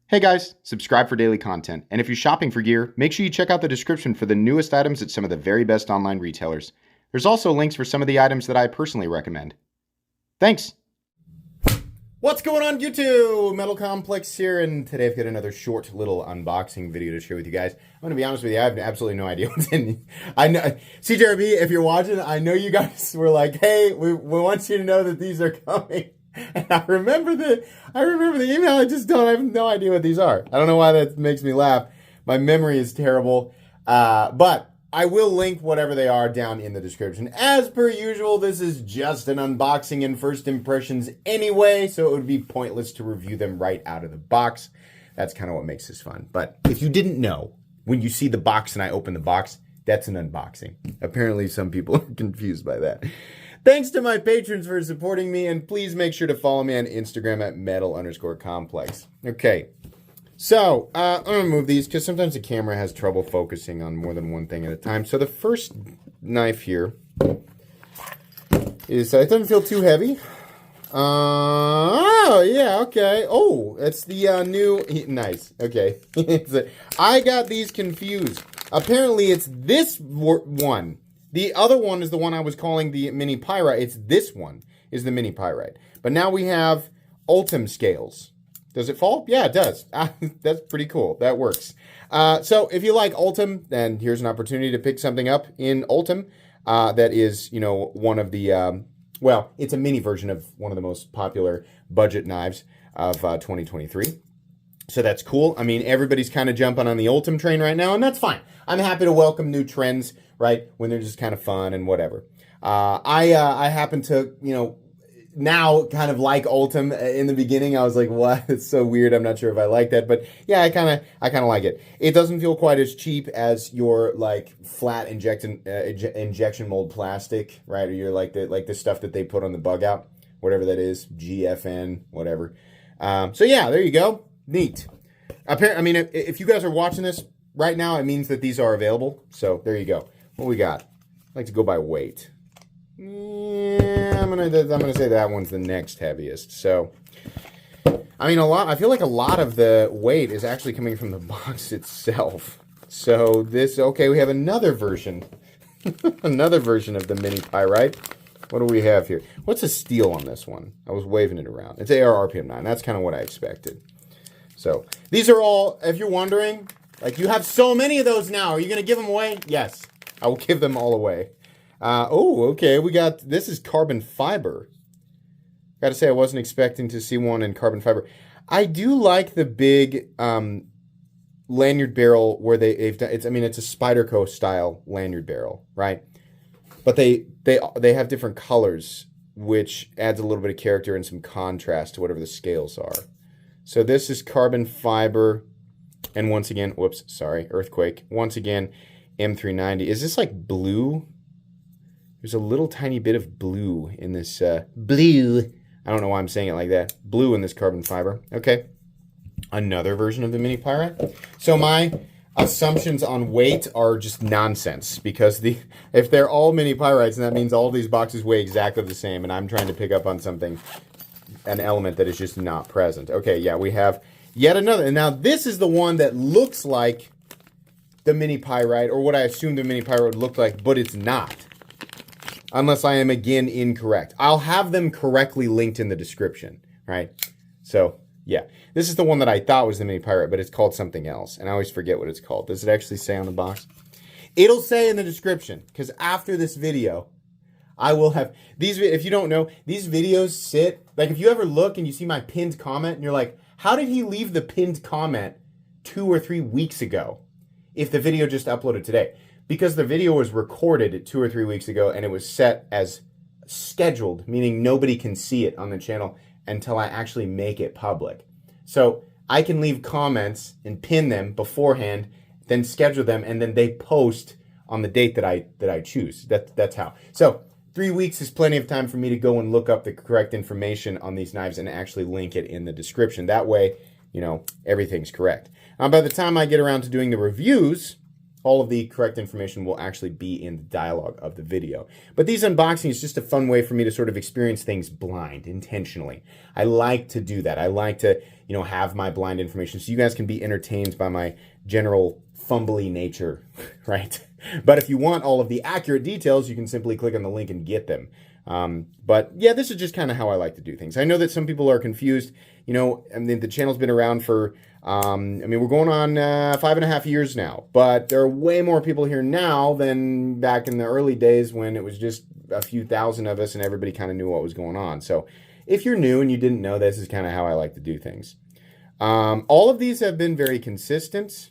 Hey guys, subscribe for daily content, and if you're shopping for gear, make sure you check out the description for the newest items at some of the very best online retailers. There's also links for some of the items that I personally recommend. Thanks! What's going on YouTube? Metal Complex here, and today I've got another short little unboxing video to share with you guys. I'm going to be honest with you, I have absolutely no idea what's in. I know, CJRB, if you're watching, I know you guys were like, hey, we want you to know that these are coming. And I remember the email. I have no idea what these are. I don't know why that makes me laugh. My memory is terrible. But I will link whatever they are down in the description. As per usual, this is just an unboxing and first impressions anyway, so it would be pointless to review them right out of the box. That's kind of what makes this fun. But if you didn't know, when you see the box and I open the box, that's an unboxing. Apparently some people are confused by that. Thanks to my patrons for supporting me, and please make sure to follow me on Instagram at metal_complex. Okay, so I'm going to move these because sometimes the camera has trouble focusing on more than one thing at a time. So the first knife here is, it doesn't feel too heavy. Oh, yeah, okay. Oh, it's the new, nice, okay. I got these confused. Apparently it's this one. The other one is the one I was calling the mini pyrite. It's this one is the mini pyrite. But now we have Ultim scales. Does it fall? Yeah, it does. That's pretty cool. That works. So if you like Ultim, then here's an opportunity to pick something up in Ultim that is, you know, one of the, well, it's a mini version of one of the most popular budget knives of 2023. So that's cool. I mean, everybody's kind of jumping on the Ultim train right now, and that's fine. I'm happy to welcome new trends, right, when they're just kind of fun and whatever. I happen to, you know, now kind of like Ultim. In the beginning, I was like, what? It's so weird. I'm not sure if I like that. But yeah, I kind of like it. It doesn't feel quite as cheap as your, like, flat injection mold plastic, right? Or your, like the stuff that they put on the bug out, whatever that is, GFN, whatever. So yeah, there you go. Neat. Apparently, I mean, if you guys are watching this right now, it means that these are available. So there you go. What we got? I like to go by weight. Yeah, I'm gonna say that one's the next heaviest. So, I mean, I feel like a lot of the weight is actually coming from the box itself. So this, okay, we have another version, another version of the mini pyrite. What do we have here? What's a steel on this one? I was waving it around. It's AR RPM 9. That's kind of what I expected. So these are all, if you're wondering, like, you have so many of those now. Are you going to give them away? Yes, I will give them all away. Oh, okay. We got, this is carbon fiber. Got to say, I wasn't expecting to see one in carbon fiber. I do like the big lanyard barrel where they've done, it's a Spyderco style lanyard barrel, right? But they have different colors, which adds a little bit of character and some contrast to whatever the scales are. So this is carbon fiber, and once again, whoops, sorry, earthquake. Once again, M390. Is this like blue? There's a little tiny bit of blue in this, blue. I don't know why I'm saying it like that. Blue in this carbon fiber. Okay. Another version of the mini pyrite. So my assumptions on weight are just nonsense, because if they're all mini pyrites, then that means all these boxes weigh exactly the same, and I'm trying to pick up on something, an element that is just not present. Okay, yeah, we have yet another. And now this is the one that looks like the mini pyrite, or what I assumed the mini pyrite would look like, but it's not. Unless I am, again, incorrect. I'll have them correctly linked in the description, right? So, yeah. This is the one that I thought was the mini pyrite, but it's called something else. And I always forget what it's called. Does it actually say on the box? It'll say in the description, because after this video, I will have these. If you don't know, these videos sit, like, if you ever look and you see my pinned comment and you're like, how did he leave the pinned comment 2 or 3 weeks ago if the video just uploaded today? Because the video was recorded 2 or 3 weeks ago and it was set as scheduled, meaning nobody can see it on the channel until I actually make it public. So I can leave comments and pin them beforehand, then schedule them, and then they post on the date that I choose. That's how. So 3 weeks is plenty of time for me to go and look up the correct information on these knives and actually link it in the description. That way, you know, everything's correct. By the time I get around to doing the reviews, all of the correct information will actually be in the dialogue of the video. But these unboxings is just a fun way for me to sort of experience things blind, intentionally. I like to do that. I like to, have my blind information so you guys can be entertained by my general fumbly nature, right? But if you want all of the accurate details, you can simply click on the link and get them. But yeah, this is just kind of how I like to do things. I know that some people are confused. The channel's been around for, we're going on 5.5 years now, but there are way more people here now than back in the early days when it was just a few thousand of us and everybody kind of knew what was going on. So if you're new and you didn't know, this is kind of how I like to do things. All of these have been very consistent.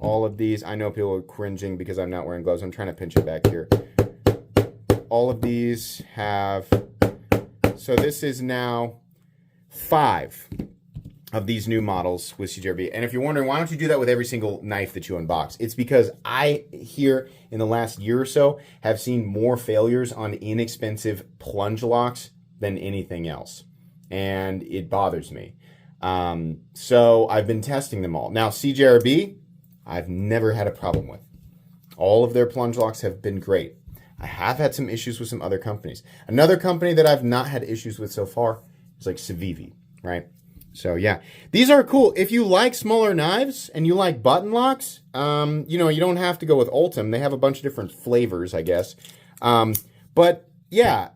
All of these, I know people are cringing because I'm not wearing gloves. I'm trying to pinch it back here. All of these have, so this is now 5 of these new models with CJRB. And if you're wondering, why don't you do that with every single knife that you unbox? It's because I, here in the last year or so, have seen more failures on inexpensive plunge locks than anything else. And it bothers me. So I've been testing them all. Now, CJRB, I've never had a problem with. All of their plunge locks have been great. I have had some issues with some other companies. Another company that I've not had issues with so far is like Civivi, right? So yeah, these are cool. If you like smaller knives and you like button locks, you don't have to go with Ultim. They have a bunch of different flavors, I guess. But yeah,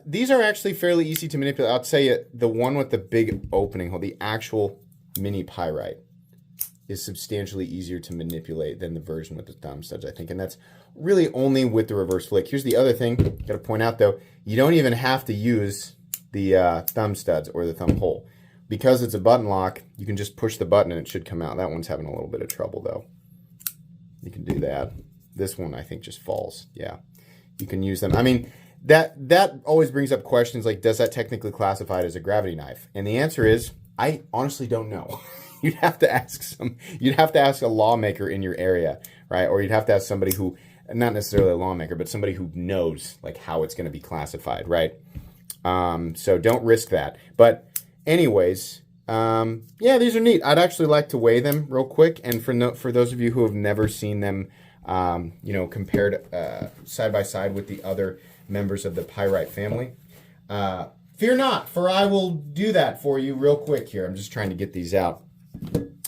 these are actually fairly easy to manipulate. I'll tell you, the one with the big opening hole, the actual mini pyrite, is substantially easier to manipulate than the version with the thumb studs, I think. And that's really only with the reverse flick. Here's the other thing, got to point out though, you don't even have to use the thumb studs or the thumb hole. Because it's a button lock, you can just push the button and it should come out. That one's having a little bit of trouble though. You can do that. This one I think just falls. Yeah, you can use them. I mean, that always brings up questions like, does that technically classify as a gravity knife? And the answer is, I honestly don't know. You'd have to ask a lawmaker in your area, right? Or you'd have to ask somebody who, not necessarily a lawmaker, but somebody who knows like how it's going to be classified, right? So don't risk that. But anyways, yeah, these are neat. I'd actually like to weigh them real quick. And for those of you who have never seen them, compared side by side with the other members of the pyrite family, fear not, for I will do that for you real quick here. I'm just trying to get these out.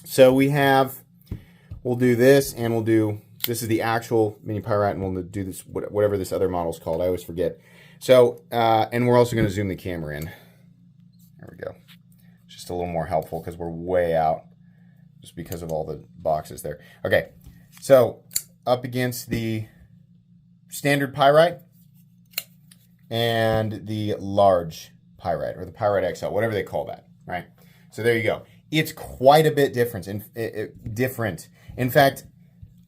So we'll do this, and this is the actual mini pyrite, and we'll do this, whatever this other model's called. I always forget. So, and we're also going to zoom the camera in. There we go. Just a little more helpful because we're way out just because of all the boxes there. Okay, so up against the standard pyrite and the large pyrite, or the Pyrite XL, whatever they call that, right? So there you go. It's quite a bit different. In fact,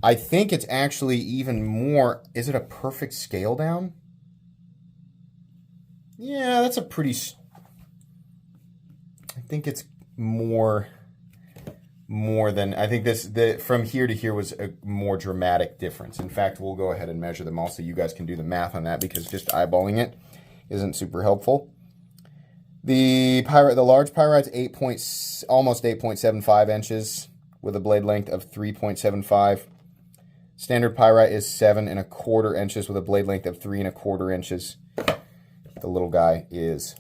I think it's actually even more. Is it a perfect scale down? Yeah, that's a pretty. I think it's more than. I think from here to here was a more dramatic difference. In fact, we'll go ahead and measure them all so you guys can do the math on that, because just eyeballing it isn't super helpful. The large pyrite's almost 8.75 inches with a blade length of 3.75. Standard pyrite is 7.25 inches with a blade length of 3.25 inches. The little guy is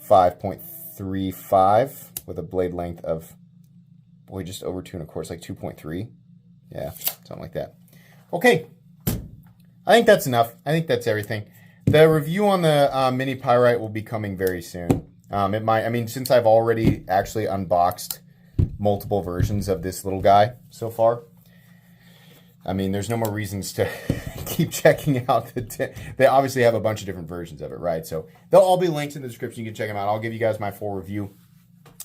5.35 with a blade length of, boy, just over 2.25. It's like 2.3. Yeah, something like that. Okay, I think that's enough. I think that's everything. The review on the mini pyrite will be coming very soon. Since I've already actually unboxed multiple versions of this little guy so far, there's no more reasons to keep checking out they obviously have a bunch of different versions of it, right? So they'll all be linked in the description. You can check them out. I'll give you guys my full review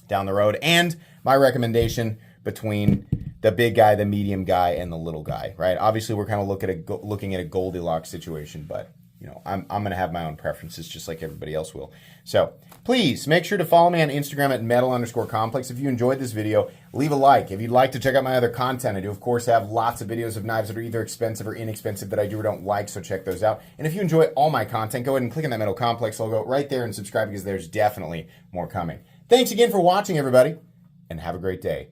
down the road and my recommendation between the big guy, the medium guy, and the little guy, right? Obviously, we're kind of looking at a Goldilocks situation, but I'm going to have my own preferences just like everybody else will. So please make sure to follow me on Instagram at metal_complex. If you enjoyed this video, leave a like. If you'd like to check out my other content, I do, of course, have lots of videos of knives that are either expensive or inexpensive that I do or don't like, so check those out. And if you enjoy all my content, go ahead and click on that Metal Complex logo right there and subscribe, because there's definitely more coming. Thanks again for watching, everybody, and have a great day.